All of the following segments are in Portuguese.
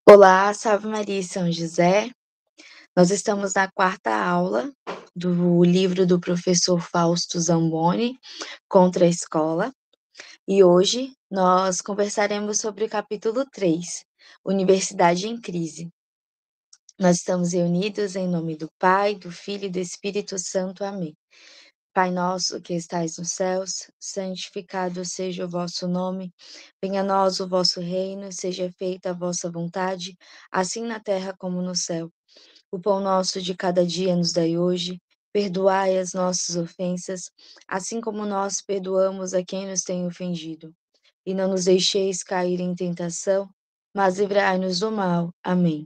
Olá, salve Maria e São José. Nós estamos na quarta aula do livro do professor Fausto Zamboni, Contra a Escola, e hoje nós conversaremos sobre o capítulo 3, Universidade em Crise. Nós estamos reunidos em nome do Pai, do Filho e do Espírito Santo. Amém. Pai nosso que estais nos céus, santificado seja o vosso nome, venha a nós o vosso reino, seja feita a vossa vontade, assim na terra como no céu. O pão nosso de cada dia nos dai hoje, perdoai as nossas ofensas, assim como nós perdoamos a quem nos tem ofendido. E não nos deixeis cair em tentação, mas livrai-nos do mal. Amém.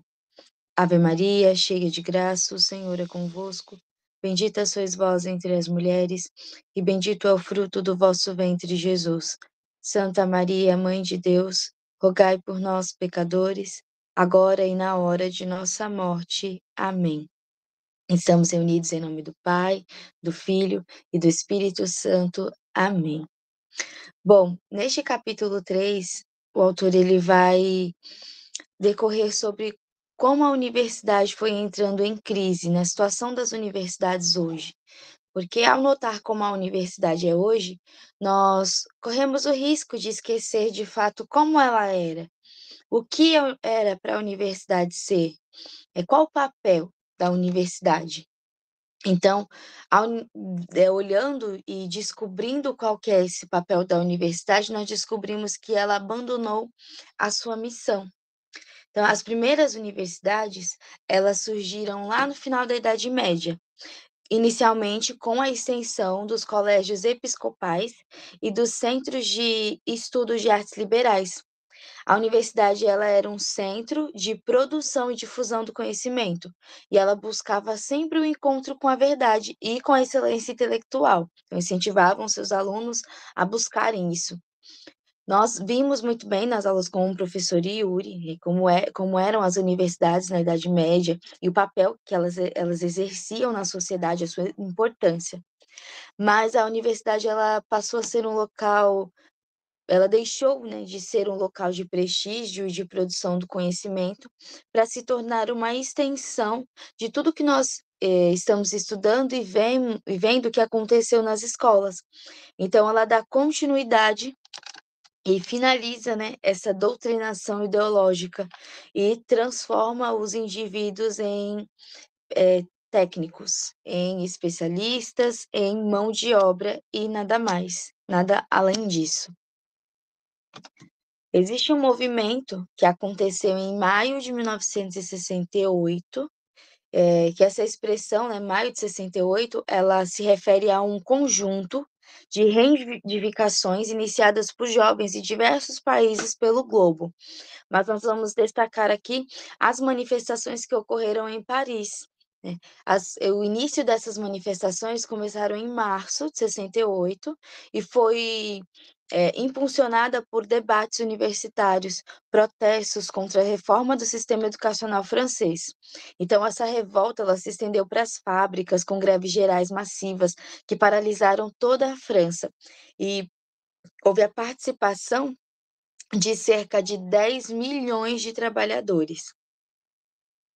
Ave Maria, cheia de graça, o Senhor é convosco. Bendita sois vós entre as mulheres, e bendito é o fruto do vosso ventre, Jesus. Santa Maria, Mãe de Deus, rogai por nós, pecadores, agora e na hora de nossa morte. Amém. Estamos reunidos em nome do Pai, do Filho e do Espírito Santo. Amém. Bom, neste capítulo 3, o autor ele vai decorrer sobre como a universidade foi entrando em crise, na situação das universidades hoje. Porque ao notar como a universidade é hoje, nós corremos o risco de esquecer de fato como ela era. O que era para a universidade ser? Qual o papel da universidade? Então, olhando e descobrindo qual que é esse papel da universidade, nós descobrimos que ela abandonou a sua missão. Então, as primeiras universidades, elas surgiram lá no final da Idade Média, inicialmente com a extensão dos colégios episcopais e dos centros de estudos de artes liberais. A universidade ela era um centro de produção e difusão do conhecimento, e ela buscava sempre o encontro com a verdade e com a excelência intelectual. Então, incentivavam seus alunos a buscarem isso. Nós vimos muito bem nas aulas com o professor Yuri, como eram as universidades na Idade Média e o papel que elas exerciam na sociedade, a sua importância. Mas a universidade ela passou a ser um local, ela deixou, né, de ser um local de prestígio e de produção do conhecimento para se tornar uma extensão de tudo que nós estamos estudando e vendo o que aconteceu nas escolas. Então, ela dá continuidade e finaliza, né, essa doutrinação ideológica e transforma os indivíduos em técnicos, em especialistas, em mão de obra e nada mais, nada além disso. Existe um movimento que aconteceu em maio de 1968, que essa expressão, né, maio de 68, ela se refere a um conjunto de reivindicações iniciadas por jovens de diversos países pelo globo. Mas nós vamos destacar aqui as manifestações que ocorreram em Paris, né? O início dessas manifestações começaram em março de 68 e foi impulsionada por debates universitários, protestos contra a reforma do sistema educacional francês. Então, essa revolta ela se estendeu para as fábricas, com greves gerais massivas que paralisaram toda a França. E houve a participação de cerca de 10 milhões de trabalhadores.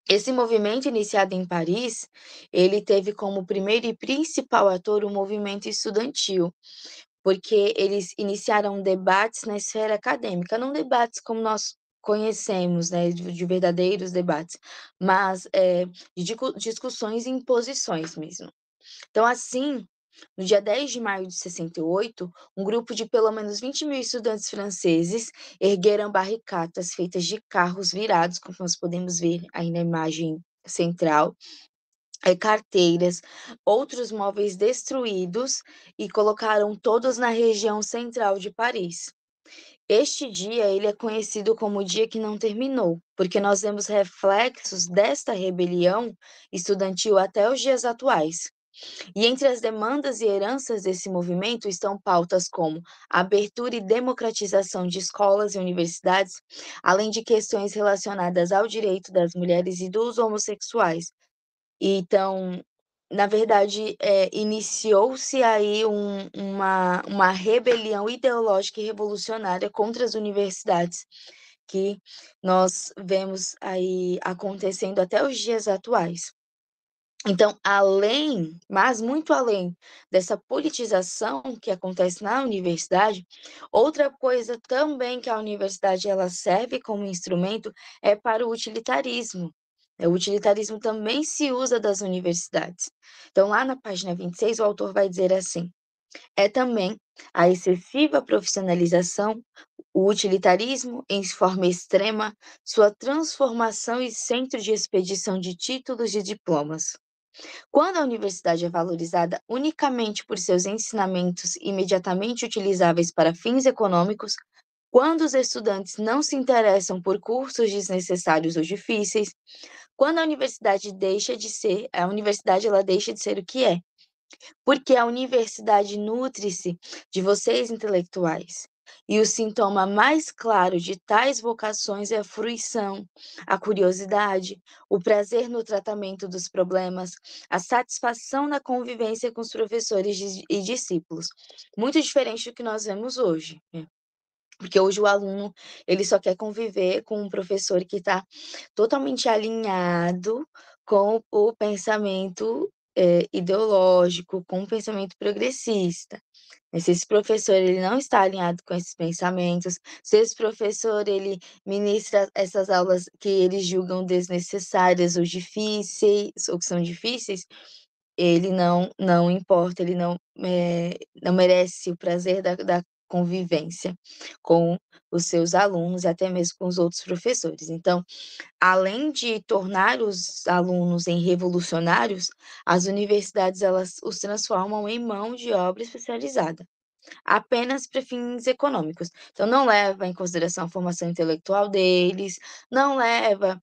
Esse movimento, iniciado em Paris, ele teve como primeiro e principal ator o movimento estudantil, porque eles iniciaram debates na esfera acadêmica, não debates como nós conhecemos, né, de verdadeiros debates, mas de discussões e imposições mesmo. Então, assim, no dia 10 de maio de 68, um grupo de pelo menos 20 mil estudantes franceses ergueram barricadas feitas de carros virados, como nós podemos ver aí na imagem central, carteiras, outros móveis destruídos e colocaram todos na região central de Paris. Este dia ele é conhecido como o dia que não terminou, porque nós vemos reflexos desta rebelião estudantil até os dias atuais. E entre as demandas e heranças desse movimento estão pautas como abertura e democratização de escolas e universidades, além de questões relacionadas ao direito das mulheres e dos homossexuais. Então, na verdade, iniciou-se aí uma rebelião ideológica e revolucionária contra as universidades. que nós vemos aí acontecendo até os dias atuais. Então, mas muito além dessa politização que acontece na universidade, outra coisa também que a universidade ela serve como instrumento é para o utilitarismo. O utilitarismo também se usa das universidades. Então, lá na página 26, o autor vai dizer assim: é também a excessiva profissionalização, o utilitarismo em forma extrema, sua transformação em centro de expedição de títulos e diplomas. Quando a universidade é valorizada unicamente por seus ensinamentos imediatamente utilizáveis para fins econômicos, quando os estudantes não se interessam por cursos desnecessários ou difíceis, quando a universidade ela deixa de ser o que é, porque a universidade nutre-se de vocês intelectuais. E o sintoma mais claro de tais vocações é a fruição, a curiosidade, o prazer no tratamento dos problemas, a satisfação na convivência com os professores e discípulos. Muito diferente do que nós vemos hoje, né? Porque hoje o aluno, ele só quer conviver com um professor que está totalmente alinhado com o pensamento, ideológico, com o pensamento progressista. Mas se esse professor ele não está alinhado com esses pensamentos, se esse professor ele ministra essas aulas que eles julgam desnecessárias ou difíceis, ou que são difíceis, ele não importa, ele não merece o prazer da convivência com os seus alunos e até mesmo com os outros professores. Então, além de tornar os alunos em revolucionários, as universidades elas os transformam em mão de obra especializada, apenas para fins econômicos. Então, não leva em consideração a formação intelectual deles, não leva,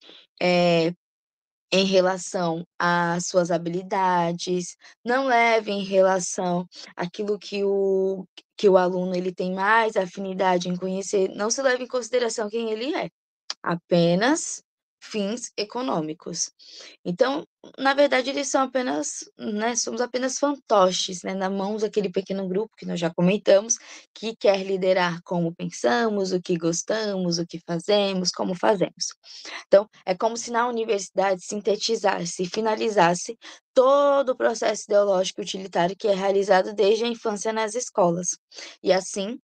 em relação às suas habilidades, não leve em relação àquilo que o aluno ele tem mais afinidade em conhecer, não se leva em consideração quem ele é, apenas fins econômicos. Então, na verdade, eles são apenas, né, somos apenas fantoches, né, na mão daquele pequeno grupo que nós já comentamos, que quer liderar como pensamos, o que gostamos, o que fazemos, como fazemos. Então, é como se na universidade sintetizasse e finalizasse todo o processo ideológico utilitário que é realizado desde a infância nas escolas. E assim,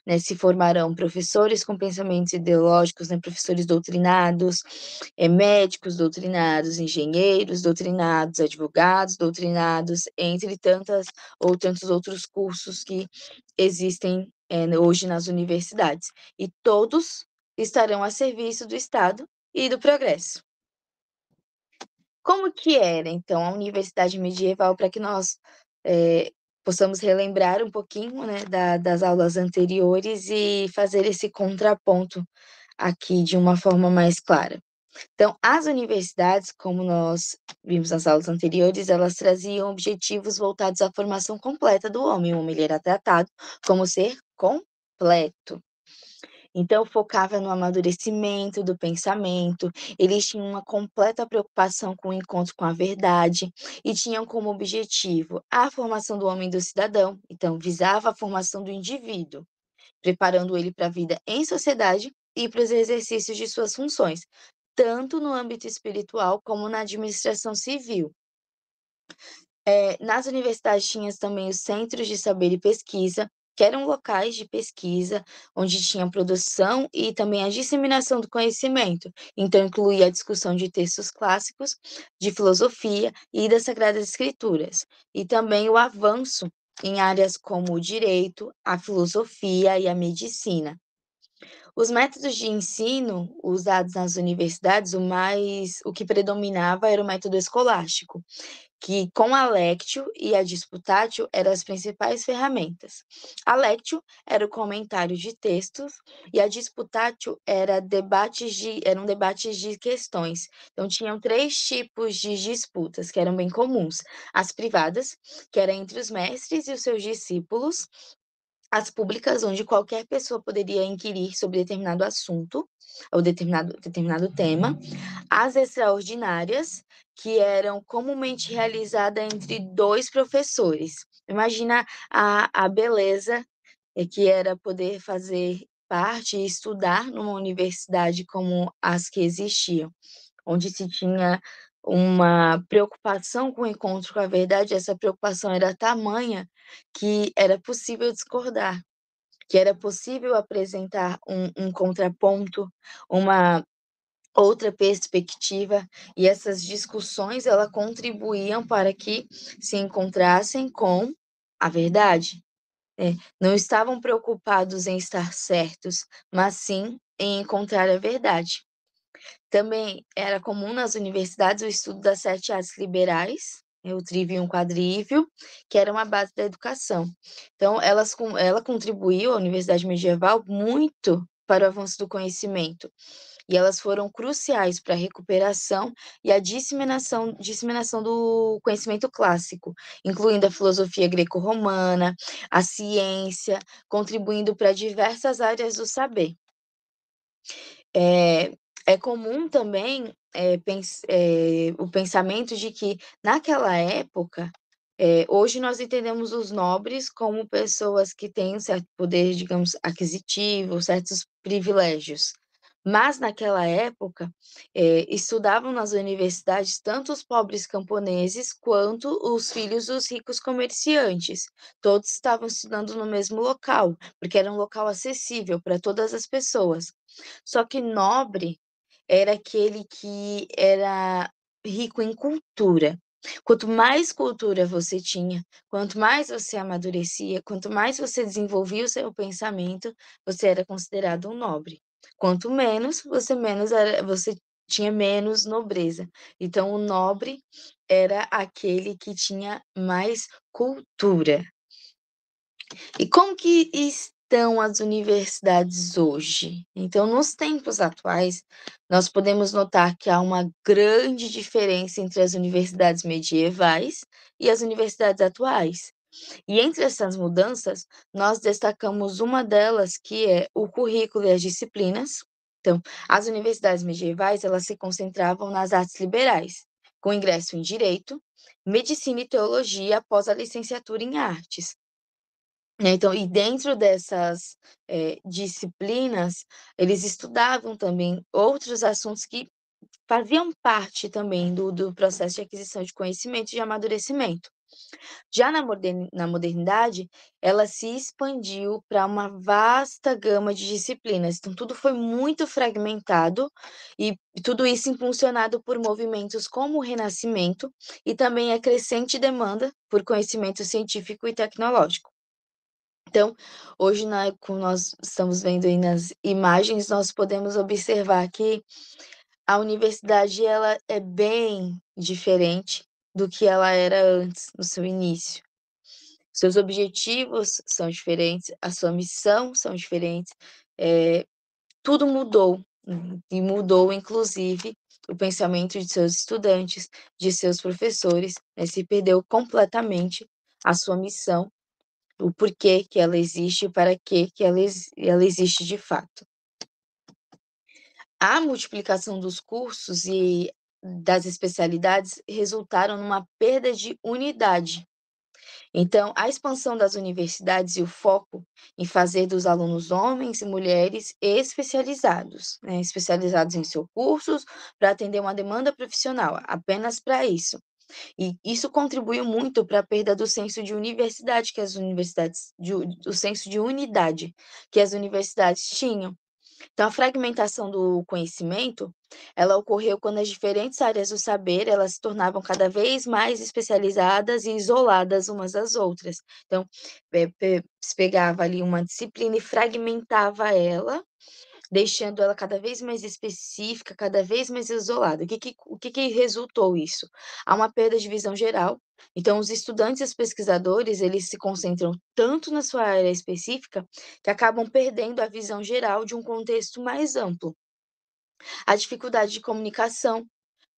né, se formarão professores com pensamentos ideológicos, né, professores doutrinados, médicos doutrinados, engenheiros doutrinados, advogados doutrinados, entre tantos outros cursos que existem hoje nas universidades. E todos estarão a serviço do Estado e do progresso. Como que era, então, a universidade medieval para que nós, possamos relembrar um pouquinho, né, das aulas anteriores e fazer esse contraponto aqui de uma forma mais clara. Então, as universidades, como nós vimos nas aulas anteriores, elas traziam objetivos voltados à formação completa do homem. O homem ele era tratado como ser completo. Então, focava no amadurecimento do pensamento, eles tinham uma completa preocupação com o encontro com a verdade e tinham como objetivo a formação do homem e do cidadão. Então, visava a formação do indivíduo, preparando ele para a vida em sociedade e para os exercícios de suas funções, tanto no âmbito espiritual como na administração civil. Nas universidades tinha também os centros de saber e pesquisa, que eram locais de pesquisa, onde tinha produção e também a disseminação do conhecimento. Então, incluía a discussão de textos clássicos, de filosofia e das Sagradas Escrituras, e também o avanço em áreas como o direito, a filosofia e a medicina. Os métodos de ensino usados nas universidades, o que predominava era o método escolástico, que com a Lectio e a Disputatio eram as principais ferramentas. A Lectio era o comentário de textos e a Disputatio eram debates de questões. Então, tinham 3 tipos de disputas que eram bem comuns. As privadas, que era entre os mestres e os seus discípulos, as públicas, onde qualquer pessoa poderia inquirir sobre determinado assunto ou determinado tema, as extraordinárias, que eram comumente realizadas entre 2 professores. Imagina a beleza que era poder fazer parte e estudar numa universidade como as que existiam, onde se tinha uma preocupação com o encontro com a verdade, essa preocupação era tamanha que era possível discordar, que era possível apresentar um contraponto, uma outra perspectiva, e essas discussões ela contribuíam para que se encontrassem com a verdade. Não estavam preocupados em estar certos, mas sim em encontrar a verdade. Também era comum nas universidades o estudo das 7 artes liberais, o trivium quadrivium, que era uma base da educação. Então ela contribuiu, a universidade medieval, muito para o avanço do conhecimento, e elas foram cruciais para a recuperação e a disseminação do conhecimento clássico, incluindo a filosofia greco-romana, a ciência, contribuindo para diversas áreas do saber. É, é comum também, o pensamento de que naquela época, hoje nós entendemos os nobres como pessoas que têm um certo poder, digamos, aquisitivo, certos privilégios. Mas naquela época, estudavam nas universidades tanto os pobres camponeses quanto os filhos dos ricos comerciantes. Todos estavam estudando no mesmo local, porque era um local acessível para todas as pessoas. Só que nobre era aquele que era rico em cultura. Quanto mais cultura você tinha, quanto mais você amadurecia, quanto mais você desenvolvia o seu pensamento, você era considerado um nobre. Quanto menos, você tinha menos nobreza. Então, o nobre era aquele que tinha mais cultura. E como que estão as universidades hoje? Então, nos tempos atuais, nós podemos notar que há uma grande diferença entre as universidades medievais e as universidades atuais. E entre essas mudanças, nós destacamos uma delas, que é o currículo e as disciplinas. Então, as universidades medievais, elas se concentravam nas artes liberais, com ingresso em direito, medicina e teologia após a licenciatura em artes. Então, e dentro dessas, disciplinas, eles estudavam também outros assuntos que faziam parte também do processo de aquisição de conhecimento e de amadurecimento. Já na modernidade, ela se expandiu para uma vasta gama de disciplinas, então tudo foi muito fragmentado, e tudo isso impulsionado por movimentos como o Renascimento e também a crescente demanda por conhecimento científico e tecnológico. Então, hoje, como nós estamos vendo aí nas imagens, nós podemos observar que a universidade ela é bem diferente do que ela era antes, no seu início. Seus objetivos são diferentes, a sua missão são diferentes, tudo mudou, e mudou inclusive o pensamento de seus estudantes, de seus professores, se perdeu completamente a sua missão, o porquê que ela existe, para que ela existe de fato. A multiplicação dos cursos e das especialidades resultaram numa perda de unidade. Então, a expansão das universidades e o foco em fazer dos alunos homens e mulheres especializados, né, especializados em seus cursos, para atender uma demanda profissional, apenas para isso. E isso contribuiu muito para a perda do senso de universidade que as universidades do senso de unidade que as universidades tinham. Então a fragmentação do conhecimento, ela ocorreu quando as diferentes áreas do saber, elas se tornavam cada vez mais especializadas e isoladas umas das outras. Então, se pegava ali uma disciplina e fragmentava ela, deixando ela cada vez mais específica, cada vez mais isolada. O que resultou isso? Há uma perda de visão geral. Então, os estudantes e os pesquisadores, eles se concentram tanto na sua área específica, que acabam perdendo a visão geral de um contexto mais amplo. A dificuldade de comunicação,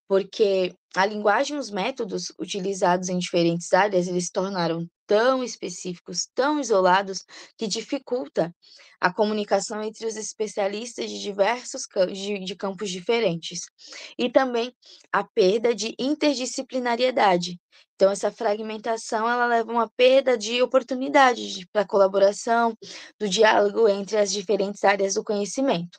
porque a linguagem e os métodos utilizados em diferentes áreas, eles se tornaram tão específicos, tão isolados, que dificulta a comunicação entre os especialistas de diversos de campos diferentes. E também a perda de interdisciplinariedade. Então, essa fragmentação ela leva a uma perda de oportunidade para colaboração, do diálogo entre as diferentes áreas do conhecimento.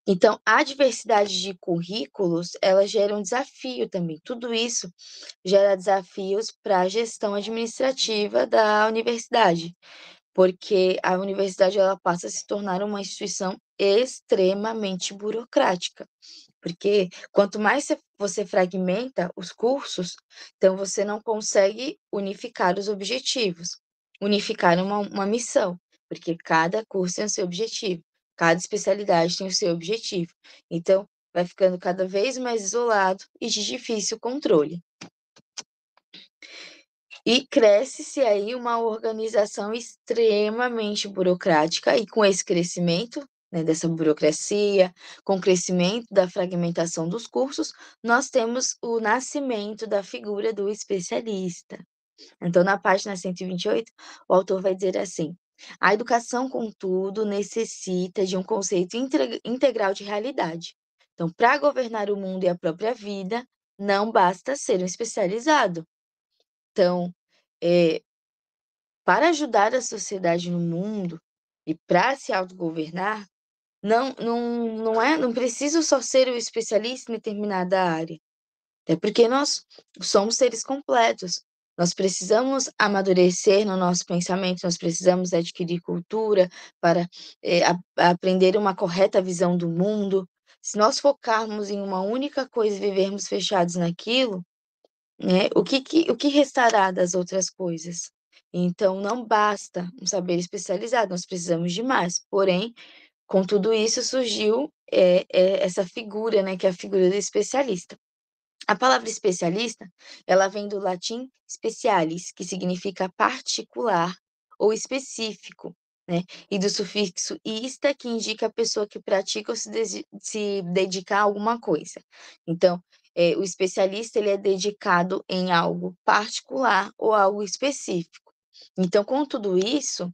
Então, a diversidade de currículos, ela gera um desafio também. Tudo isso gera desafios para a gestão administrativa da universidade, porque a universidade ela passa a se tornar uma instituição extremamente burocrática. Porque quanto mais você fragmenta os cursos, então você não consegue unificar os objetivos, unificar uma missão, porque cada curso tem o seu objetivo, cada especialidade tem o seu objetivo. Então, vai ficando cada vez mais isolado e de difícil controle. E cresce-se aí uma organização extremamente burocrática, e com esse crescimento, né, dessa burocracia, com o crescimento da fragmentação dos cursos, nós temos o nascimento da figura do especialista. Então, na página 128, o autor vai dizer assim: a educação, contudo, necessita de um conceito integral de realidade. Então, para governar o mundo e a própria vida, não basta ser um especializado. Então, para ajudar a sociedade no mundo e para se autogovernar, não precisa só ser o especialista em determinada área, até porque nós somos seres completos. Nós precisamos amadurecer no nosso pensamento, nós precisamos adquirir cultura para aprender uma correta visão do mundo. Se nós focarmos em uma única coisa e vivermos fechados naquilo, né, o que restará das outras coisas? Então, não basta um saber especializado, nós precisamos de mais. Porém, com tudo isso surgiu essa figura, né, que é a figura do especialista. A palavra especialista, ela vem do latim specialis, que significa particular ou específico, né? E do sufixo ista, que indica a pessoa que pratica ou se dedica a alguma coisa. Então, o especialista, ele é dedicado em algo particular ou algo específico. Então, com tudo isso,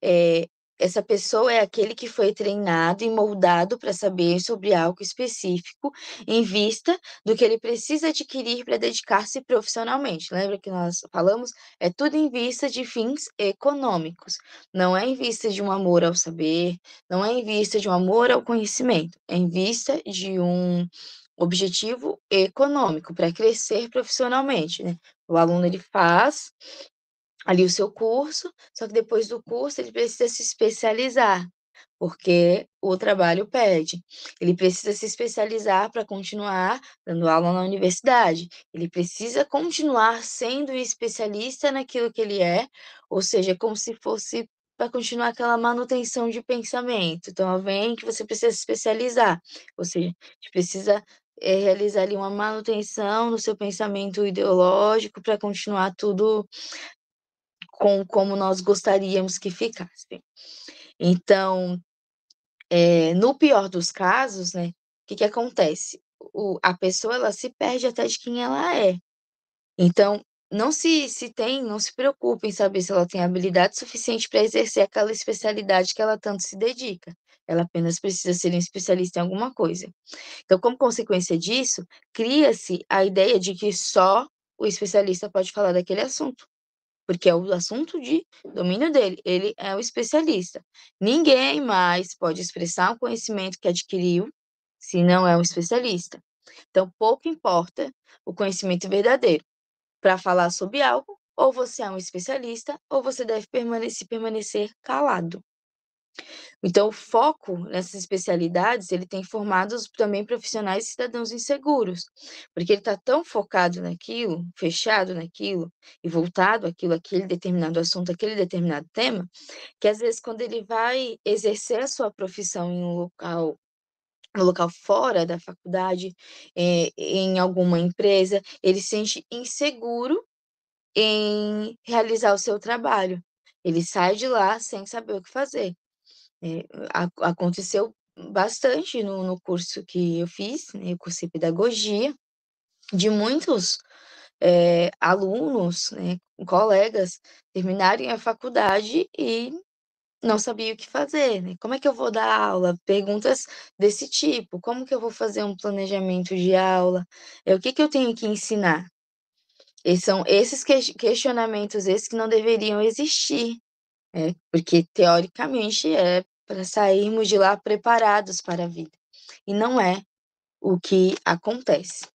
eh, essa pessoa é aquele que foi treinado e moldado para saber sobre algo específico, em vista do que ele precisa adquirir para dedicar-se profissionalmente. Lembra que nós falamos? É tudo em vista de fins econômicos, não é em vista de um amor ao saber, não é em vista de um amor ao conhecimento, é em vista de um objetivo econômico, para crescer profissionalmente, né. O aluno ele faz ali o seu curso, só que depois do curso ele precisa se especializar, porque o trabalho pede. Ele precisa se especializar para continuar dando aula na universidade. Ele precisa continuar sendo especialista naquilo que ele é, ou seja, como se fosse para continuar aquela manutenção de pensamento. Então, vem que você precisa se especializar, ou seja, a gente precisa realizar ali uma manutenção no seu pensamento ideológico para continuar tudo como nós gostaríamos que ficasse. Então, no pior dos casos, né, o que que acontece? A pessoa ela se perde até de quem ela é. Então, não se preocupe em saber se ela tem habilidade suficiente para exercer aquela especialidade que ela tanto se dedica. Ela apenas precisa ser um especialista em alguma coisa. Então, como consequência disso, cria-se a ideia de que só o especialista pode falar daquele assunto, porque é o assunto de domínio dele, ele é o especialista. Ninguém mais pode expressar o conhecimento que adquiriu, se não é um especialista. Então, pouco importa o conhecimento verdadeiro. Para falar sobre algo, ou você é um especialista, ou você deve permanecer calado. Então, o foco nessas especialidades, ele tem formado também profissionais e cidadãos inseguros, porque ele está tão focado naquilo, fechado naquilo e voltado àquilo, aquele determinado assunto, aquele determinado tema, que às vezes quando ele vai exercer a sua profissão em um local fora da faculdade, em alguma empresa, ele se sente inseguro em realizar o seu trabalho. Ele sai de lá sem saber o que fazer. Aconteceu bastante no curso que eu fiz, né, eu cursei pedagogia, de muitos, alunos, né, colegas terminarem a faculdade e não sabia o que fazer, né. Como é que eu vou dar aula? Perguntas desse tipo. Como que eu vou fazer um planejamento de aula? O que que eu tenho que ensinar? E são esses questionamentos esses que não deveriam existir, porque teoricamente é para sairmos de lá preparados para a vida, e não é o que acontece.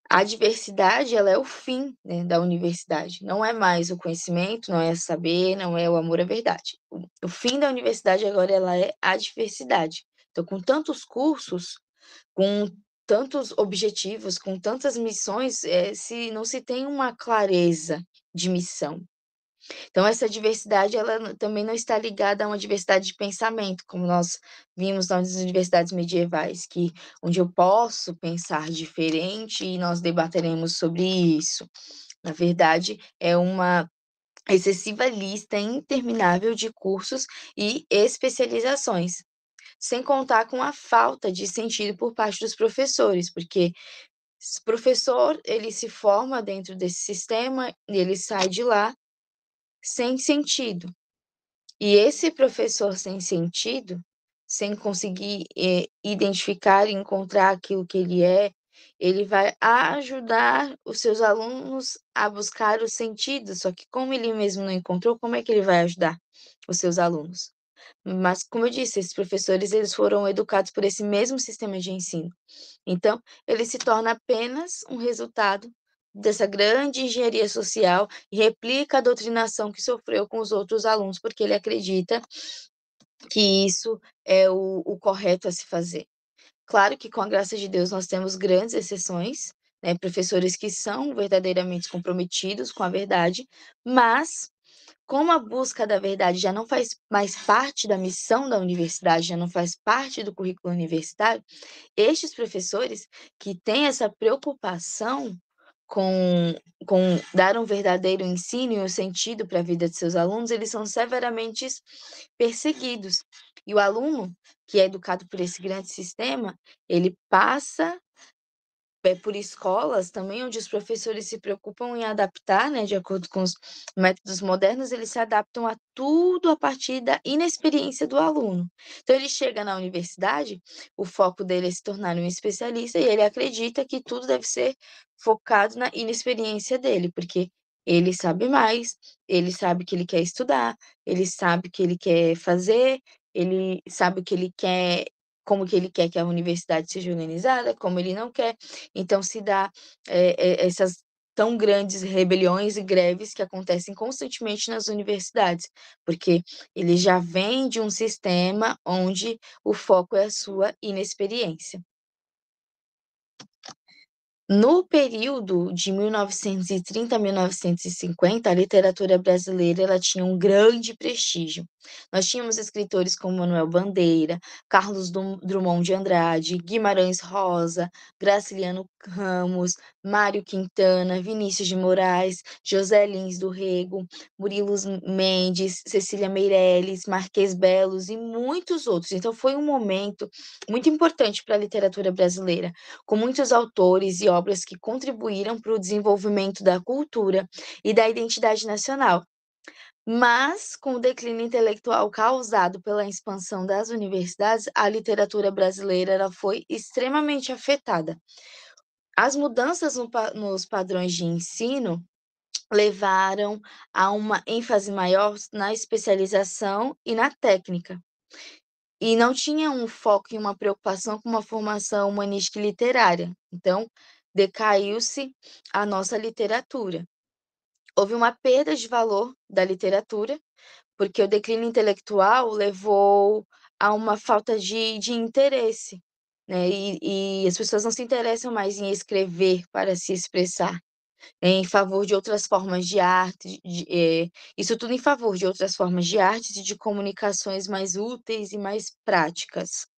A diversidade, ela é o fim, né, da universidade, não é mais o conhecimento, não é saber, não é o amor à verdade. O fim da universidade agora ela é a diversidade. Então, com tantos cursos, com tantos objetivos, com tantas missões, se não se tem uma clareza de missão. Então essa diversidade ela também não está ligada a uma diversidade de pensamento, como nós vimos nas universidades medievais, que onde eu posso pensar diferente e nós debateremos sobre isso. Na verdade, é uma excessiva lista interminável de cursos e especializações, sem contar com a falta de sentido por parte dos professores, porque professor, ele se forma dentro desse sistema e ele sai de lá sem sentido. E esse professor sem sentido, sem conseguir, identificar e encontrar aquilo que ele vai ajudar os seus alunos a buscar o sentido, só que como ele mesmo não encontrou, como é que ele vai ajudar os seus alunos? Mas, como eu disse, esses professores eles foram educados por esse mesmo sistema de ensino. Então, ele se torna apenas um resultado dessa grande engenharia social e replica a doutrinação que sofreu com os outros alunos, porque ele acredita que isso é o correto a se fazer. Claro que com a graça de Deus nós temos grandes exceções, né, professores que são verdadeiramente comprometidos com a verdade, mas como a busca da verdade já não faz mais parte da missão da universidade, já não faz parte do currículo universitário, estes professores que têm essa preocupação com dar um verdadeiro ensino e um sentido para a vida de seus alunos, eles são severamente perseguidos. E o aluno que é educado por esse grande sistema, ele passa por escolas também onde os professores se preocupam em adaptar, né, de acordo com os métodos modernos, eles se adaptam a tudo a partir da inexperiência do aluno. Então ele chega na universidade, o foco dele é se tornar um especialista e ele acredita que tudo deve ser focado na inexperiência dele, porque ele sabe mais, ele sabe que ele quer estudar, ele sabe o que ele quer fazer, ele sabe o que ele quer, como que ele quer que a universidade seja organizada, como ele não quer. Então se dá, essas tão grandes rebeliões e greves que acontecem constantemente nas universidades, porque ele já vem de um sistema onde o foco é a sua inexperiência. No período de 1930 a 1950, a literatura brasileira ela tinha um grande prestígio. Nós tínhamos escritores como Manuel Bandeira, Carlos Drummond de Andrade, Guimarães Rosa, Graciliano Ramos, Mário Quintana, Vinícius de Moraes, José Lins do Rego, Murilo Mendes, Cecília Meirelles, Marquês Belos e muitos outros. Então foi um momento muito importante para a literatura brasileira, com muitos autores e obras que contribuíram para o desenvolvimento da cultura e da identidade nacional. Mas, com o declínio intelectual causado pela expansão das universidades, a literatura brasileira ela foi extremamente afetada. As mudanças nos padrões de ensino levaram a uma ênfase maior na especialização e na técnica. E não tinha um foco e uma preocupação com uma formação humanística e literária. Então, decaiu-se a nossa literatura. Houve uma perda de valor da literatura, porque o declínio intelectual levou a uma falta de interesse, né? E as pessoas não se interessam mais em escrever para se expressar, em favor de outras formas de arte, isso tudo em favor de outras formas de artes e de comunicações mais úteis e mais práticas.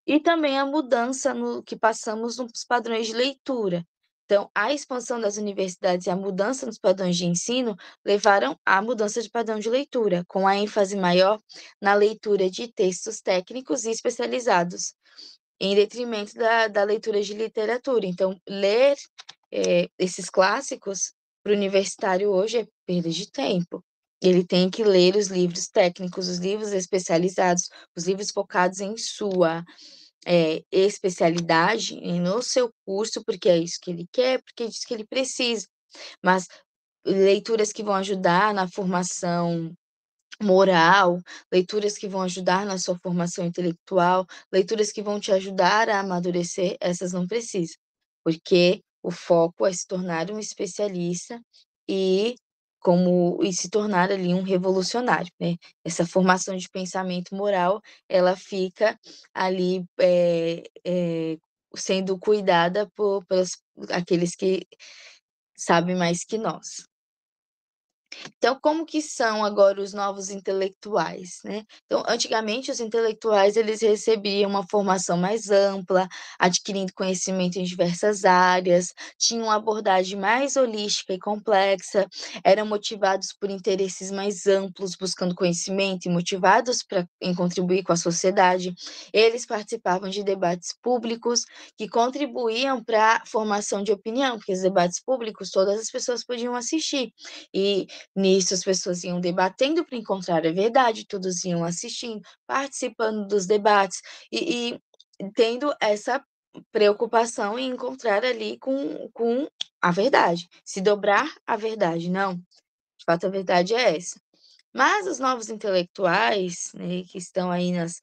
E também a mudança no que passamos nos padrões de leitura. Então, a expansão das universidades e a mudança nos padrões de ensino levaram à mudança de padrão de leitura, com a ênfase maior na leitura de textos técnicos e especializados, em detrimento da leitura de literatura. Então, ler esses clássicos para o universitário hoje é perda de tempo. Ele tem que ler os livros técnicos, os livros especializados, os livros focados em sua, especialidade e no seu curso, porque é isso que ele quer, porque é disso que ele precisa. Mas leituras que vão ajudar na formação moral, leituras que vão ajudar na sua formação intelectual, leituras que vão te ajudar a amadurecer, essas não precisa, porque o foco é se tornar um especialista e se tornar ali um revolucionário, né. Essa formação de pensamento moral, ela fica ali, sendo cuidada pelos aqueles que sabem mais que nós. Então, como que são agora os novos intelectuais, né? Então, antigamente os intelectuais eles recebiam uma formação mais ampla, adquirindo conhecimento em diversas áreas, tinham uma abordagem mais holística e complexa, eram motivados por interesses mais amplos, buscando conhecimento e motivados em contribuir com a sociedade. Eles participavam de debates públicos que contribuíam para a formação de opinião, porque os debates públicos todas as pessoas podiam assistir. E nisso, as pessoas iam debatendo para encontrar a verdade, todos iam assistindo, participando dos debates e tendo essa preocupação em encontrar ali com a verdade, se dobrar à verdade. Não, de fato, a verdade é essa. Mas os novos intelectuais, né, que estão aí nas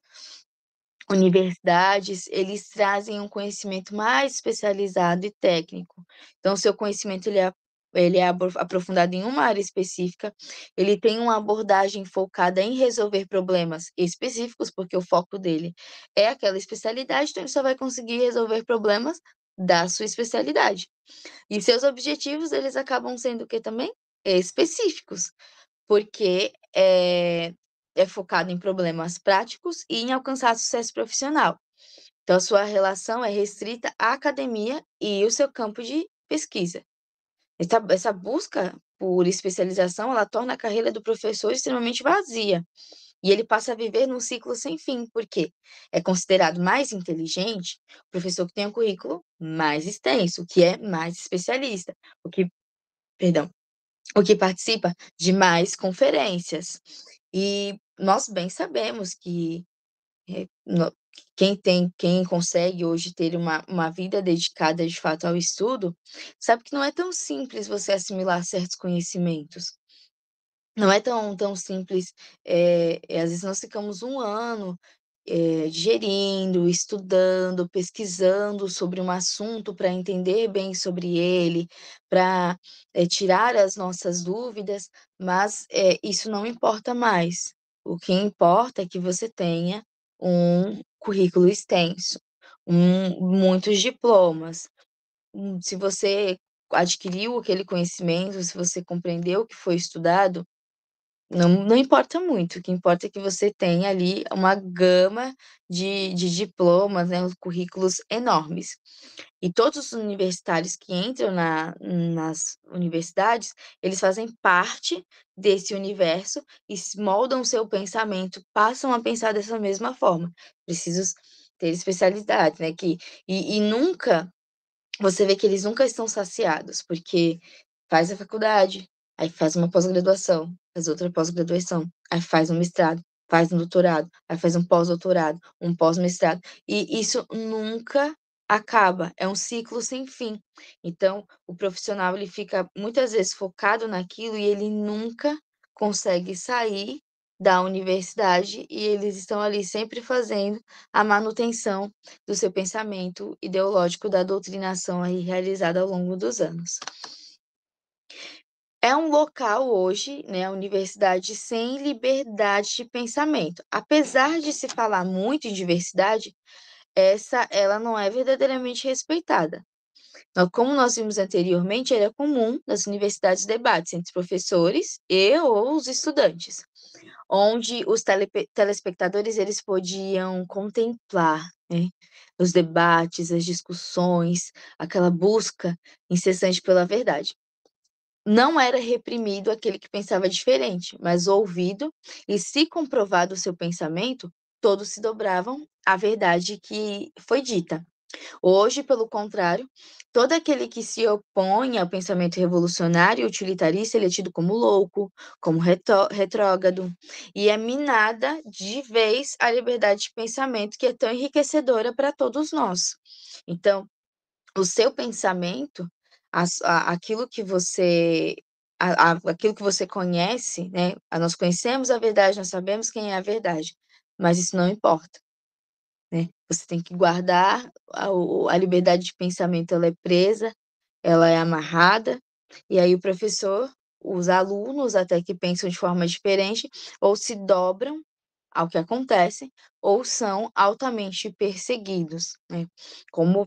universidades, eles trazem um conhecimento mais especializado e técnico. Então, o seu conhecimento ele é aprofundado em uma área específica, ele tem uma abordagem focada em resolver problemas específicos, porque o foco dele é aquela especialidade, então ele só vai conseguir resolver problemas da sua especialidade. E seus objetivos, eles acabam sendo o quê também? Específicos. Porque é focado em problemas práticos e em alcançar sucesso profissional. Então, a sua relação é restrita à academia e o seu campo de pesquisa. Essa busca por especialização, ela torna a carreira do professor extremamente vazia, e ele passa a viver num ciclo sem fim, porque é considerado mais inteligente o professor que tem um currículo mais extenso, que é mais especialista, o que perdão, o que participa de mais conferências. E nós bem sabemos que, no quem consegue hoje ter uma vida dedicada de fato ao estudo, sabe que não é tão simples você assimilar certos conhecimentos. Não é tão simples, às vezes nós ficamos um ano, digerindo, estudando, pesquisando sobre um assunto para entender bem sobre ele, para, tirar as nossas dúvidas, mas, isso não importa mais. O que importa é que você tenha um currículo extenso, muitos diplomas. Se você adquiriu aquele conhecimento, se você compreendeu o que foi estudado, não importa muito, o que importa é que você tenha ali uma gama de diplomas, né, os currículos enormes. E todos os universitários que entram nas universidades, eles fazem parte desse universo e moldam o seu pensamento, passam a pensar dessa mesma forma. Preciso ter especialidade, né, e nunca você vê que eles nunca estão saciados, porque faz a faculdade, aí faz uma pós-graduação, faz outra pós-graduação, aí faz um mestrado, faz um doutorado, aí faz um pós-doutorado, um pós-mestrado, e isso nunca acaba, é um ciclo sem fim. Então, o profissional ele fica muitas vezes focado naquilo e ele nunca consegue sair da universidade e eles estão ali sempre fazendo a manutenção do seu pensamento ideológico da doutrinação aí realizada ao longo dos anos. É um local hoje, né, a universidade sem liberdade de pensamento. Apesar de se falar muito em diversidade, ela não é verdadeiramente respeitada. Então, como nós vimos anteriormente, era comum nas universidades debates entre professores e ou os estudantes, onde os telespectadores eles podiam contemplar, né, os debates, as discussões, aquela busca incessante pela verdade. Não era reprimido aquele que pensava diferente, mas ouvido, e se comprovado o seu pensamento, todos se dobravam à verdade que foi dita. Hoje, pelo contrário, todo aquele que se opõe ao pensamento revolucionário e utilitarista, ele é tido como louco, como retrógrado, e é minada de vez a liberdade de pensamento que é tão enriquecedora para todos nós. Então, o seu pensamento, aquilo que você aquilo que você conhece, né? Nós conhecemos a verdade, nós sabemos quem é a verdade, mas isso não importa, né? Você tem que guardar a liberdade de pensamento, ela é presa, ela é amarrada, e aí o professor, os alunos até que pensam de forma diferente, ou se dobram ao que acontece, ou são altamente perseguidos, né? Como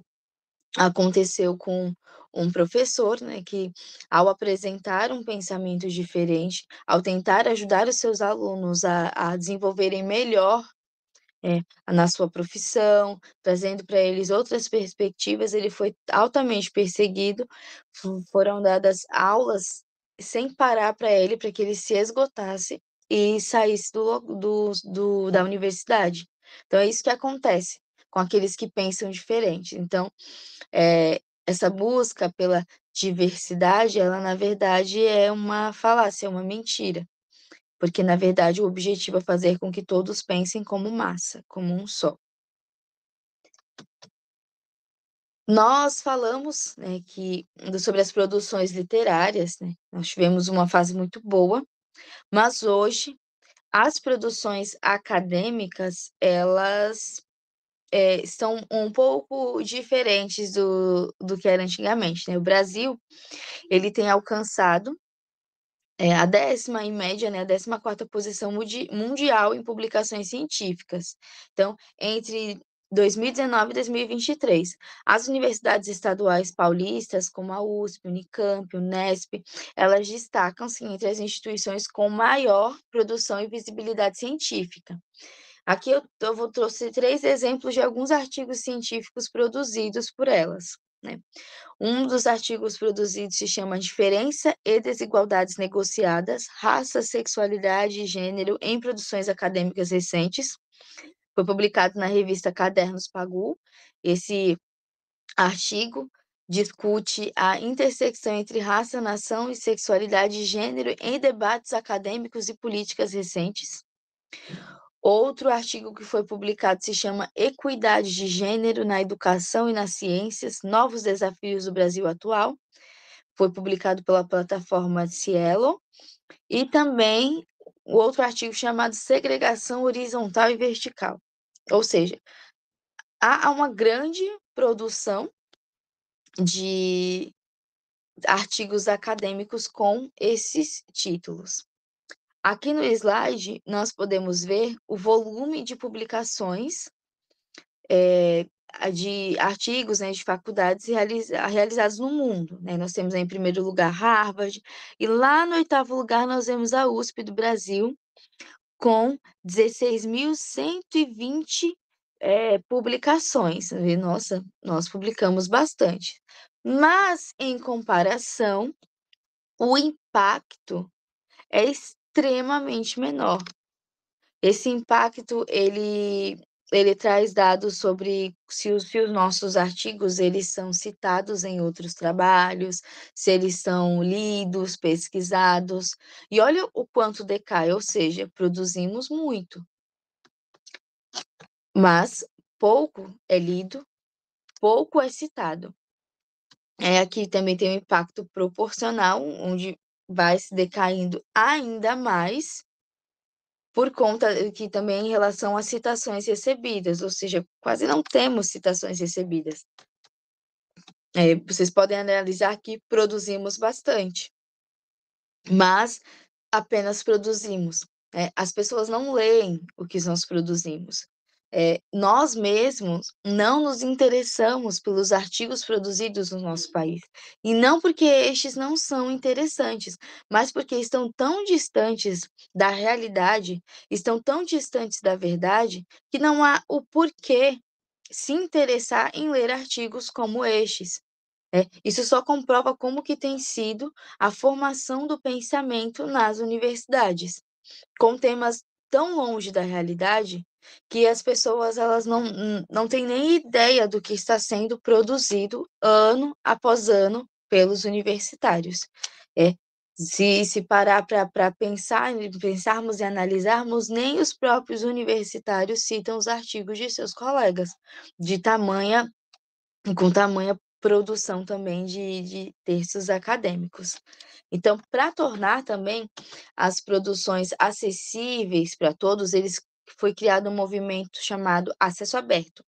aconteceu com um professor, né, que ao apresentar um pensamento diferente, ao tentar ajudar os seus alunos a desenvolverem melhor na sua profissão, trazendo para eles outras perspectivas, ele foi altamente perseguido, foram dadas aulas sem parar para ele, para que ele se esgotasse e saísse da universidade. Então é isso que acontece com aqueles que pensam diferente. Então, essa busca pela diversidade, ela na verdade é uma falácia, é uma mentira, porque na verdade o objetivo é fazer com que todos pensem como massa, como um só. Nós falamos, né, sobre as produções literárias, né, nós tivemos uma fase muito boa, mas hoje as produções acadêmicas, elas estão um pouco diferentes do que era antigamente, né? O Brasil, ele tem alcançado a décima, em média, né, a 14ª posição mundial em publicações científicas. Então, entre 2019 e 2023, as universidades estaduais paulistas, como a USP, Unicamp, Unesp, elas destacam-se entre as instituições com maior produção e visibilidade científica. Aqui eu trouxe 3 exemplos de alguns artigos científicos produzidos por elas, né? Um dos artigos produzidos se chama Diferença e Desigualdades Negociadas, Raça, Sexualidade e Gênero em Produções Acadêmicas Recentes. Foi publicado na revista Cadernos Pagu. Esse artigo discute a intersecção entre raça, nação e sexualidade e gênero em debates acadêmicos e políticas recentes. Outro artigo que foi publicado se chama Equidade de Gênero na Educação e nas Ciências, Novos Desafios do Brasil Atual. Foi publicado pela plataforma Cielo. E também o outro artigo chamado Segregação Horizontal e Vertical. Ou seja, há uma grande produção de artigos acadêmicos com esses títulos. Aqui no slide, nós podemos ver o volume de publicações de artigos, né, de faculdades realizados no mundo, né? Nós temos em primeiro lugar Harvard, e lá no 8º lugar nós vemos a USP do Brasil, com 16.120 publicações. E, nossa, nós publicamos bastante. Mas, em comparação, o impacto é extremamente menor. Esse impacto, ele traz dados sobre se os nossos artigos, eles são citados em outros trabalhos, se eles são lidos, pesquisados, e olha o quanto decai, ou seja, produzimos muito, mas pouco é lido, pouco é citado. Aqui também tem um impacto proporcional, onde vai se decaindo ainda mais, por conta que também em relação às citações recebidas, ou seja, quase não temos citações recebidas. Vocês podem analisar que produzimos bastante, mas apenas produzimos. As pessoas não leem o que nós produzimos. Nós mesmos não nos interessamos pelos artigos produzidos no nosso país. E não porque estes não são interessantes, mas porque estão tão distantes da realidade, estão tão distantes da verdade, que não há o porquê se interessar em ler artigos como estes. Isso só comprova como que tem sido a formação do pensamento nas universidades. Com temas tão longe da realidade, que as pessoas elas não têm nem ideia do que está sendo produzido ano após ano pelos universitários. Se parar para pensarmos e analisarmos, nem os próprios universitários citam os artigos de seus colegas, com tamanha produção também de textos acadêmicos. Então, para tornar também as produções acessíveis para todos, foi criado um movimento chamado Acesso Aberto,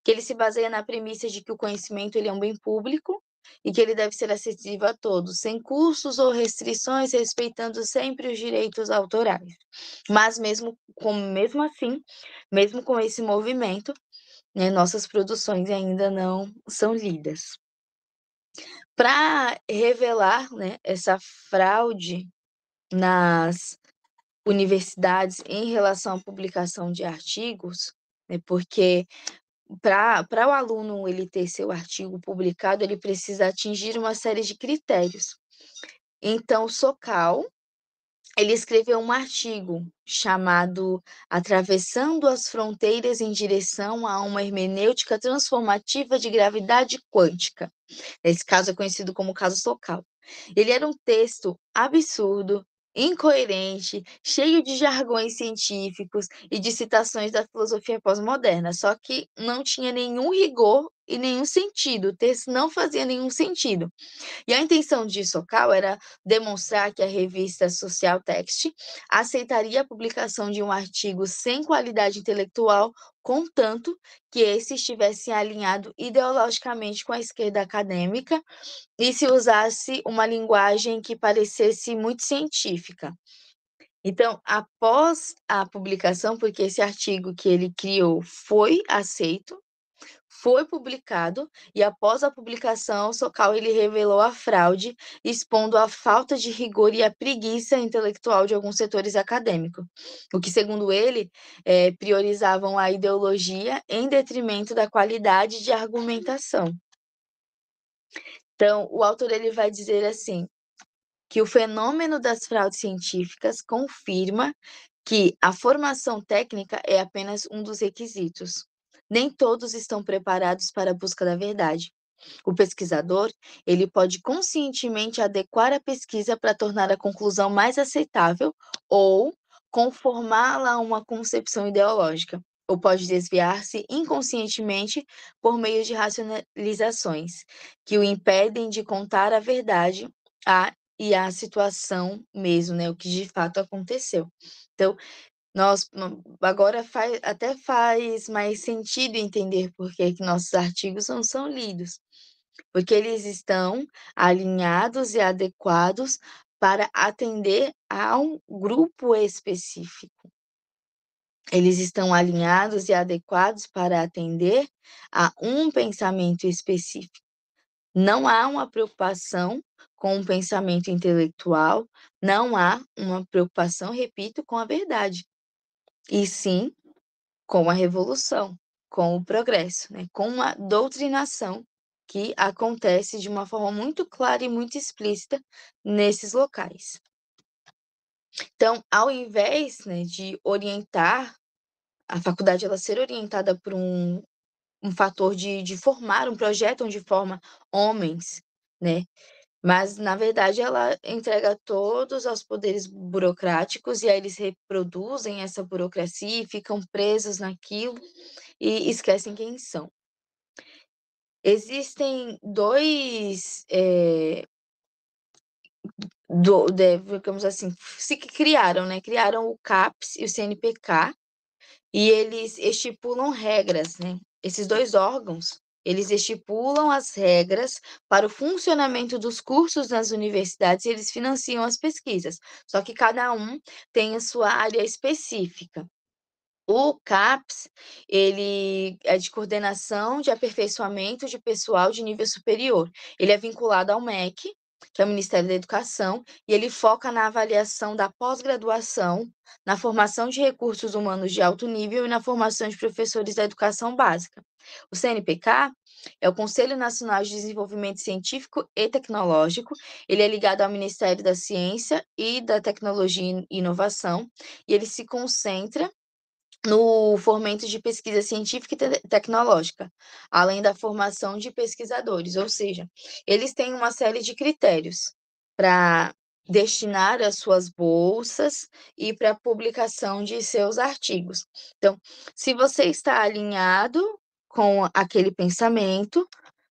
que ele se baseia na premissa de que o conhecimento ele é um bem público e que ele deve ser acessível a todos, sem custos ou restrições, respeitando sempre os direitos autorais. Mas mesmo assim, mesmo com esse movimento, né, nossas produções ainda não são lidas. Para revelar, né, essa fraude nas universidades em relação à publicação de artigos, né, porque para o aluno ele ter seu artigo publicado, ele precisa atingir uma série de critérios. Então, o Socal, ele escreveu um artigo chamado Atravessando as Fronteiras em Direção a uma Hermenêutica Transformativa de Gravidade Quântica. Esse caso é conhecido como caso Socal. Ele era um texto absurdo, incoerente, cheio de jargões científicos e de citações da filosofia pós-moderna, só que não tinha nenhum rigor e nenhum sentido. O texto não fazia nenhum sentido. E a intenção de Socal era demonstrar que a revista Social Text aceitaria a publicação de um artigo sem qualidade intelectual, contanto que esse estivesse alinhado ideologicamente com a esquerda acadêmica e se usasse uma linguagem que parecesse muito científica. Então, após a publicação, porque esse artigo que ele criou foi aceito, foi publicado, e após a publicação, Sokal ele revelou a fraude, expondo a falta de rigor e a preguiça intelectual de alguns setores acadêmicos, o que, segundo ele, priorizavam a ideologia em detrimento da qualidade de argumentação. Então, o autor ele vai dizer assim, que o fenômeno das fraudes científicas confirma que a formação técnica é apenas um dos requisitos. Nem todos estão preparados para a busca da verdade. O pesquisador, ele pode conscientemente adequar a pesquisa para tornar a conclusão mais aceitável ou conformá-la a uma concepção ideológica, ou pode desviar-se inconscientemente por meio de racionalizações que o impedem de contar a verdade e a situação mesmo, né, o que de fato aconteceu. Então, agora até faz mais sentido entender por que nossos artigos não são lidos, porque eles estão alinhados e adequados para atender a um grupo específico. Eles estão alinhados e adequados para atender a um pensamento específico. Não há uma preocupação com o pensamento intelectual, não há uma preocupação, repito, com a verdade, e sim com a revolução, com o progresso, né? Com a doutrinação que acontece de uma forma muito clara e muito explícita nesses locais. Então, ao invés, né, de orientar, a faculdade ela ser orientada por um fator de formar um projeto onde forma homens, né? Mas, na verdade, ela entrega todos aos poderes burocráticos e aí eles reproduzem essa burocracia e ficam presos naquilo e esquecem quem são. Existem dois, digamos assim, se criaram, né? Criaram o CAPES e o CNPq, e eles estipulam regras, né? Esses dois órgãos, eles estipulam as regras para o funcionamento dos cursos nas universidades e eles financiam as pesquisas. Só que cada um tem a sua área específica. O CAPES, ele é de coordenação de aperfeiçoamento de pessoal de nível superior. Ele é vinculado ao MEC, que é o Ministério da Educação, e ele foca na avaliação da pós-graduação, na formação de recursos humanos de alto nível e na formação de professores da educação básica. O CNPq é o Conselho Nacional de Desenvolvimento Científico e Tecnológico. Ele é ligado ao Ministério da Ciência e da Tecnologia e Inovação, e ele se concentra no fomento de pesquisa científica e tecnológica, além da formação de pesquisadores, ou seja, eles têm uma série de critérios para destinar as suas bolsas e para a publicação de seus artigos. Então, se você está alinhado com aquele pensamento,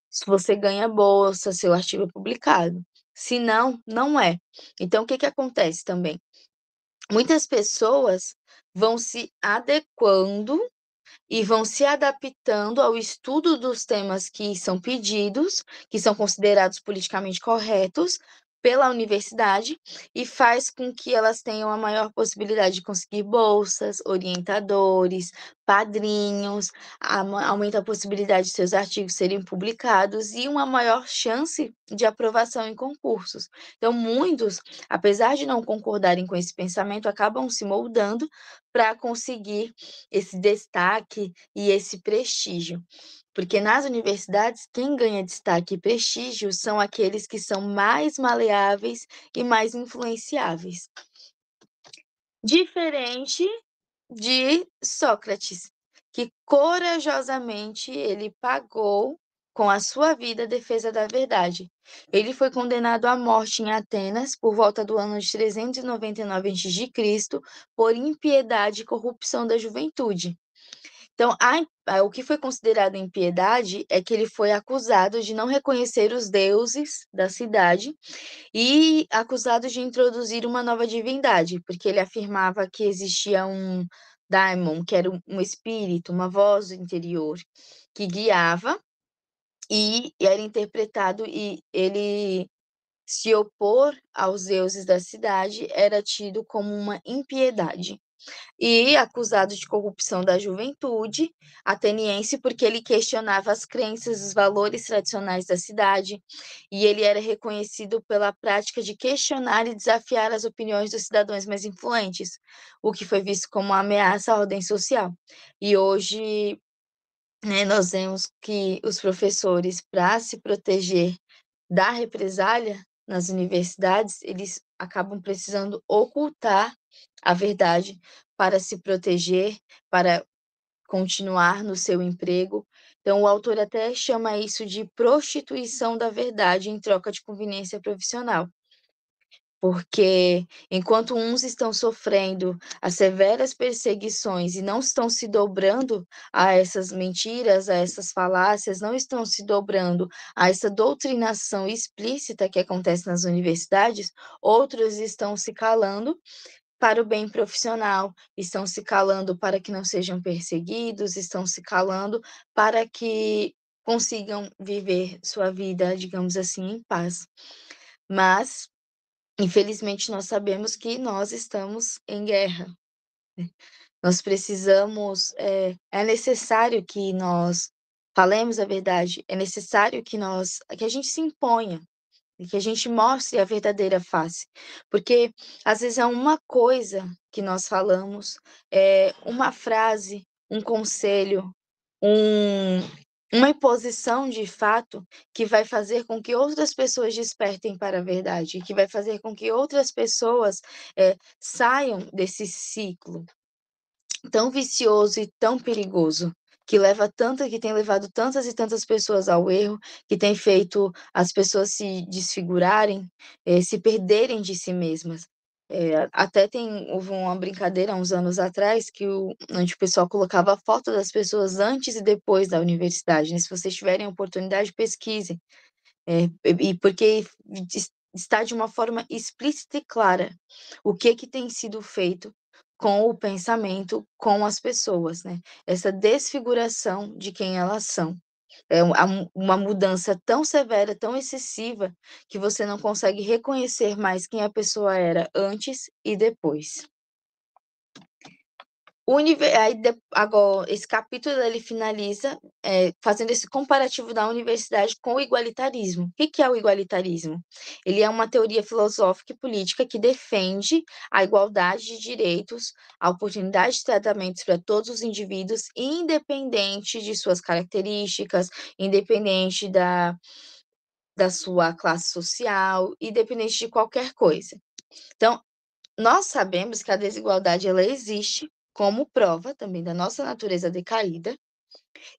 se você ganha bolsa, seu artigo é publicado. Se não, não é. Então, o que que acontece também? Muitas pessoas vão se adequando e vão se adaptando ao estudo dos temas que são pedidos, que são considerados politicamente corretos pela universidade, e faz com que elas tenham a maior possibilidade de conseguir bolsas, orientadores, padrinhos, aumenta a possibilidade de seus artigos serem publicados e uma maior chance de aprovação em concursos. Então, muitos, apesar de não concordarem com esse pensamento, acabam se moldando para conseguir esse destaque e esse prestígio. Porque nas universidades, quem ganha destaque e prestígio são aqueles que são mais maleáveis e mais influenciáveis. Diferente de Sócrates, que corajosamente ele pagou com a sua vida a defesa da verdade. Ele foi condenado à morte em Atenas por volta do ano de 399 a.C. por impiedade e corrupção da juventude. Então, o que foi considerado impiedade é que ele foi acusado de não reconhecer os deuses da cidade e acusado de introduzir uma nova divindade, porque ele afirmava que existia um daimon, que era um espírito, uma voz interior, que guiava e era interpretado, e ele se opor aos deuses da cidade era tido como uma impiedade. E acusado de corrupção da juventude ateniense, porque ele questionava as crenças, os valores tradicionais da cidade, e ele era reconhecido pela prática de questionar e desafiar as opiniões dos cidadãos mais influentes, o que foi visto como uma ameaça à ordem social. E hoje, né, nós vemos que os professores, para se proteger da represália nas universidades, eles acabam precisando ocultar a verdade para se proteger, para continuar no seu emprego. Então, o autor até chama isso de prostituição da verdade em troca de conveniência profissional. Porque enquanto uns estão sofrendo as severas perseguições e não estão se dobrando a essas mentiras, a essas falácias, não estão se dobrando a essa doutrinação explícita que acontece nas universidades, outros estão se calando para o bem profissional, estão se calando para que não sejam perseguidos, estão se calando para que consigam viver sua vida, digamos assim, em paz. Mas infelizmente, nós sabemos que nós estamos em guerra. Nós precisamos, é necessário que nós falemos a verdade, é necessário que a gente se imponha e que a gente mostre a verdadeira face, porque às vezes é uma coisa que nós falamos, é uma frase, um conselho, um uma imposição de fato que vai fazer com que outras pessoas despertem para a verdade, que vai fazer com que outras pessoas, saiam desse ciclo tão vicioso e tão perigoso, que tem levado tantas e tantas pessoas ao erro, que tem feito as pessoas se desfigurarem, se perderem de si mesmas. Até houve uma brincadeira há uns anos atrás onde o pessoal colocava a foto das pessoas antes e depois da universidade, né? Se vocês tiverem a oportunidade, pesquisem. E porque está de uma forma explícita e clara o que tem sido feito com o pensamento, com as pessoas, né? Essa desfiguração de quem elas são. É uma mudança tão severa, tão excessiva, que você não consegue reconhecer mais quem a pessoa era antes e depois. Agora, esse capítulo ele finaliza fazendo esse comparativo da universidade com o igualitarismo. O que é o igualitarismo? Ele é uma teoria filosófica e política que defende a igualdade de direitos, a oportunidade de tratamentos para todos os indivíduos, independente de suas características, independente da sua classe social, independente de qualquer coisa. Então, nós sabemos que a desigualdade ela existe como prova também da nossa natureza decaída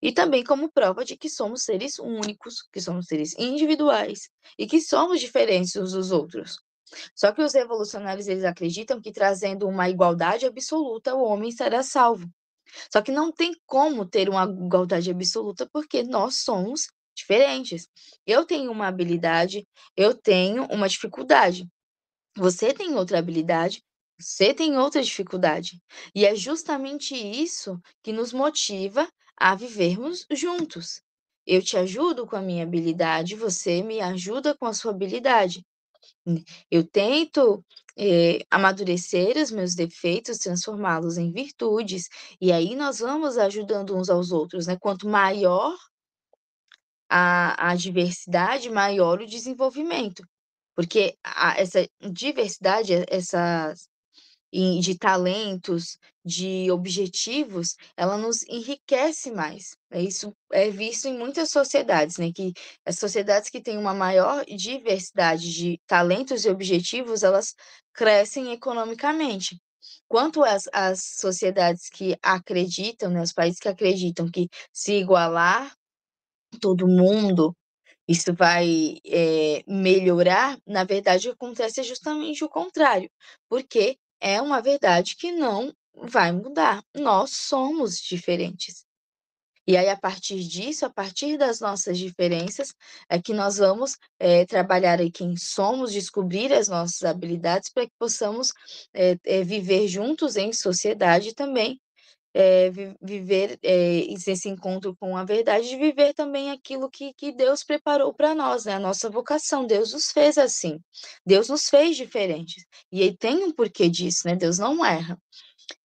e também como prova de que somos seres únicos, que somos seres individuais e que somos diferentes uns dos outros. Só que os revolucionários, eles acreditam que trazendo uma igualdade absoluta, o homem será salvo. Só que não tem como ter uma igualdade absoluta porque nós somos diferentes. Eu tenho uma habilidade, eu tenho uma dificuldade. Você tem outra habilidade, você tem outra dificuldade. E é justamente isso que nos motiva a vivermos juntos. Eu te ajudo com a minha habilidade, você me ajuda com a sua habilidade. Eu tento, amadurecer os meus defeitos, transformá-los em virtudes, e aí nós vamos ajudando uns aos outros, né. Quanto maior a diversidade, maior o desenvolvimento, porque essa diversidade, essas de talentos, de objetivos, ela nos enriquece mais. Isso é visto em muitas sociedades, né, que as sociedades que têm uma maior diversidade de talentos e objetivos, elas crescem economicamente. Quanto às sociedades que acreditam, né, os países que acreditam que se igualar todo mundo isso vai, melhorar, na verdade acontece justamente o contrário, porque é uma verdade que não vai mudar, nós somos diferentes. E aí a partir disso, a partir das nossas diferenças, é que nós vamos, trabalhar aí quem somos, descobrir as nossas habilidades para que possamos, viver juntos em sociedade também viver, esse encontro com a verdade, de viver também aquilo que Deus preparou para nós, né, a nossa vocação. Deus nos fez assim, Deus nos fez diferentes, e aí tem um porquê disso, né, Deus não erra.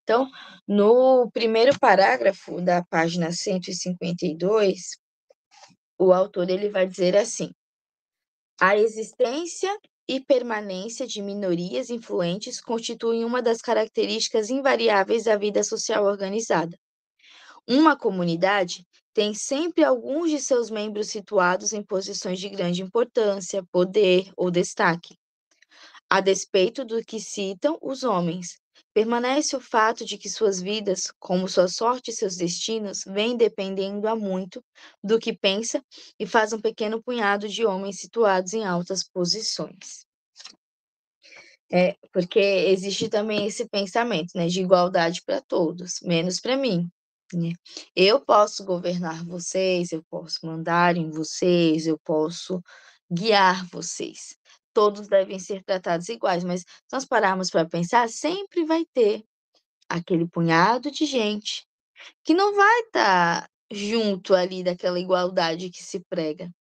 Então, no primeiro parágrafo da página 152, o autor ele vai dizer assim: "A existência e permanência de minorias influentes constituem uma das características invariáveis da vida social organizada. Uma comunidade tem sempre alguns de seus membros situados em posições de grande importância, poder ou destaque. A despeito do que citam os homens, permanece o fato de que suas vidas, como sua sorte e seus destinos, vêm dependendo há muito do que pensa e faz um pequeno punhado de homens situados em altas posições." É, porque existe também esse pensamento, né, de igualdade para todos, menos para mim, né. Eu posso governar vocês, eu posso mandar em vocês, eu posso guiar vocês. Todos devem ser tratados iguais, mas se nós pararmos para pensar, sempre vai ter aquele punhado de gente que não vai estar junto ali daquela igualdade que se prega.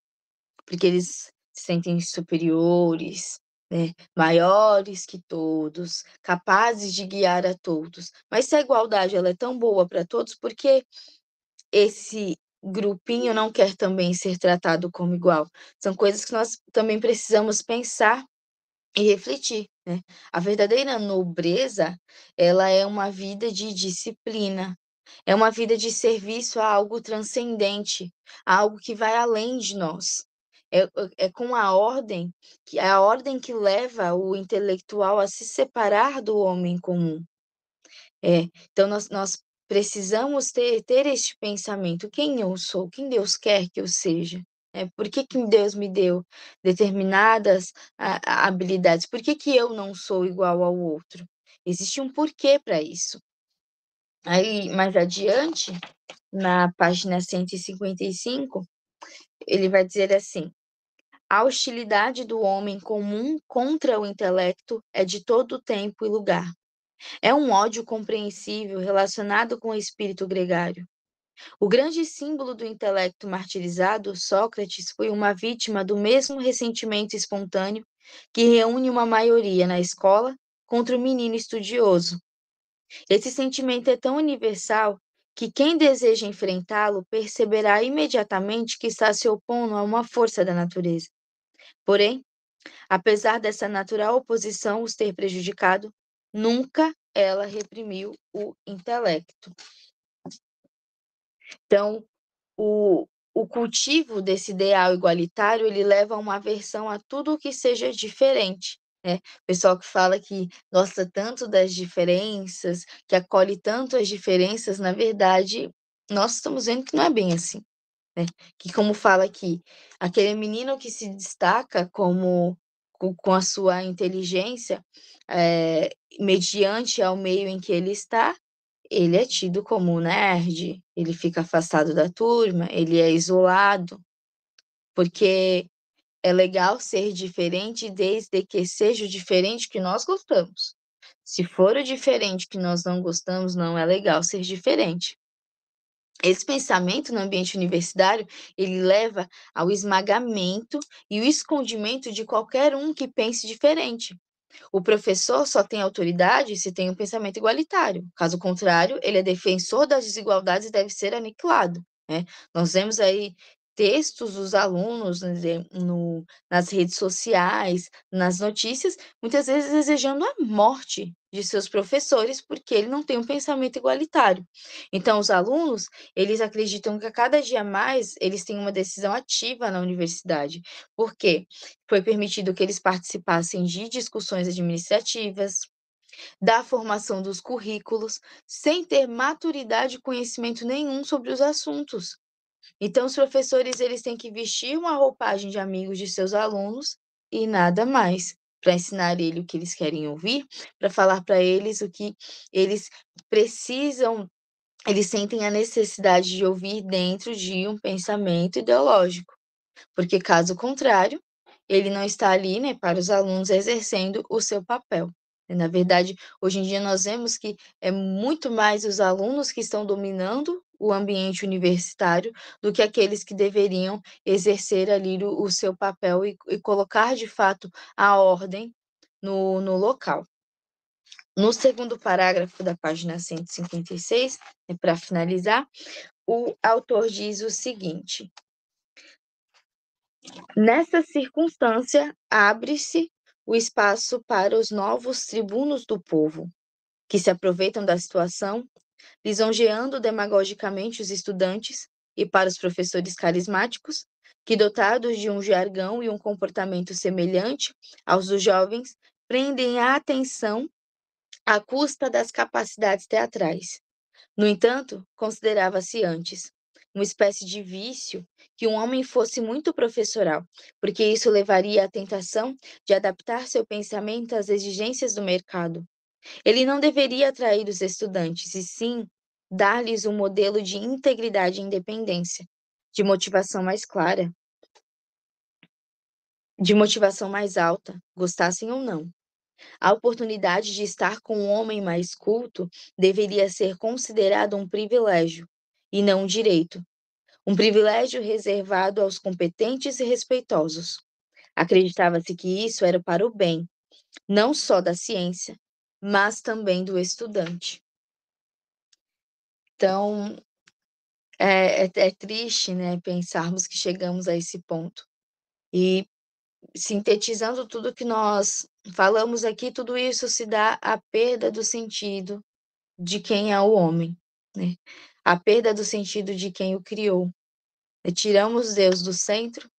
Porque eles se sentem superiores, né, maiores que todos, capazes de guiar a todos. Mas se a igualdade ela é tão boa para todos, por que esse grupinho não quer também ser tratado como igual? São coisas que nós também precisamos pensar e refletir, né. A verdadeira nobreza, ela é uma vida de disciplina, é uma vida de serviço a algo transcendente, a algo que vai além de nós. É com a ordem que leva o intelectual a se separar do homem comum. Então nós precisamos ter este pensamento: "Quem eu sou? Quem Deus quer que eu seja?", por que Deus me deu determinadas habilidades? Por que eu não sou igual ao outro? Existe um porquê para isso. Aí, mais adiante, na página 155, ele vai dizer assim: "A hostilidade do homem comum contra o intelecto é de todo tempo e lugar. É um ódio compreensível relacionado com o espírito gregário. O grande símbolo do intelecto martirizado, Sócrates, foi uma vítima do mesmo ressentimento espontâneo que reúne uma maioria na escola contra o menino estudioso. Esse sentimento é tão universal que quem deseja enfrentá-lo perceberá imediatamente que está se opondo a uma força da natureza. Porém, apesar dessa natural oposição os ter prejudicado, nunca ela reprimiu o intelecto." Então, o cultivo desse ideal igualitário, ele leva a uma aversão a tudo o que seja diferente, Pessoal que fala que gosta tanto das diferenças, que acolhe tanto as diferenças, na verdade, nós estamos vendo que não é bem assim, né? Que como fala aqui, aquele menino que se destaca com a sua inteligência, mediante ao meio em que ele está, ele é tido como nerd, ele fica afastado da turma, ele é isolado, porque é legal ser diferente desde que seja o diferente que nós gostamos. Se for o diferente que nós não gostamos, não é legal ser diferente. Esse pensamento no ambiente universitário, ele leva ao esmagamento e o escondimento de qualquer um que pense diferente. O professor só tem autoridade se tem um pensamento igualitário. Caso contrário, ele é defensor das desigualdades e deve ser aniquilado, né? Nós vemos aí textos dos alunos, né, nas redes sociais, nas notícias, muitas vezes desejando a morte de seus professores porque ele não tem um pensamento igualitário. Então, os alunos, eles acreditam que a cada dia mais eles têm uma decisão ativa na universidade. Por quê? Foi permitido que eles participassem de discussões administrativas, da formação dos currículos, sem ter maturidade e conhecimento nenhum sobre os assuntos. Então, os professores eles têm que vestir uma roupagem de amigos de seus alunos e nada mais, para ensinar ele o que eles querem ouvir, para falar para eles o que eles precisam, eles sentem a necessidade de ouvir dentro de um pensamento ideológico. Porque, caso contrário, ele não está ali, né, para os alunos exercendo o seu papel. Na verdade, hoje em dia nós vemos que é muito mais os alunos que estão dominando o ambiente universitário do que aqueles que deveriam exercer ali o seu papel e colocar de fato a ordem no local. No segundo parágrafo da página 156, para finalizar, o autor diz o seguinte: nessa circunstância, abre-se o espaço para os novos tribunos do povo, que se aproveitam da situação, lisonjeando demagogicamente os estudantes, e para os professores carismáticos, que, dotados de um jargão e um comportamento semelhante aos dos jovens, prendem a atenção à custa das capacidades teatrais. No entanto, considerava-se antes uma espécie de vício que um homem fosse muito professoral, porque isso levaria à tentação de adaptar seu pensamento às exigências do mercado. Ele não deveria atrair os estudantes, e sim dar-lhes um modelo de integridade e independência, de motivação mais clara, de motivação mais alta, gostassem ou não. A oportunidade de estar com um homem mais culto deveria ser considerado um privilégio, e não um direito. Um privilégio reservado aos competentes e respeitosos. Acreditava-se que isso era para o bem, não só da ciência, mas também do estudante. Então, é triste, né, pensarmos que chegamos a esse ponto. E, sintetizando tudo que nós falamos aqui, tudo isso se dá à perda do sentido de quem é o homem, né? A perda do sentido de quem o criou. Tiramos Deus do centro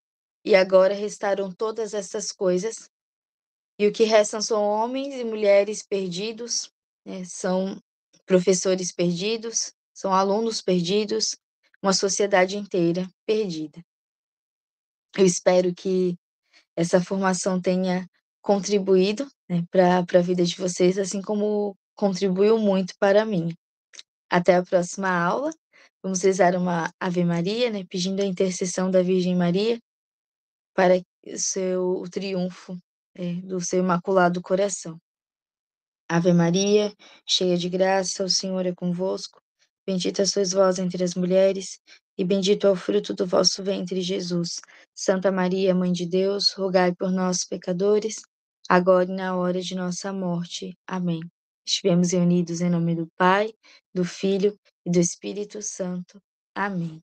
e agora restaram todas essas coisas, e o que restam são homens e mulheres perdidos, né? São professores perdidos, são alunos perdidos, uma sociedade inteira perdida. Eu espero que essa formação tenha contribuído, né, para a vida de vocês, assim como contribuiu muito para mim. Até a próxima aula. Vamos rezar uma Ave Maria, né, pedindo a intercessão da Virgem Maria para o triunfo, do seu Imaculado Coração. Ave Maria, cheia de graça, o Senhor é convosco. Bendita sois vós entre as mulheres, e bendito é o fruto do vosso ventre, Jesus. Santa Maria, Mãe de Deus, rogai por nós, pecadores, agora e na hora de nossa morte. Amém. Estivemos reunidos em nome do Pai, do Filho e do Espírito Santo. Amém.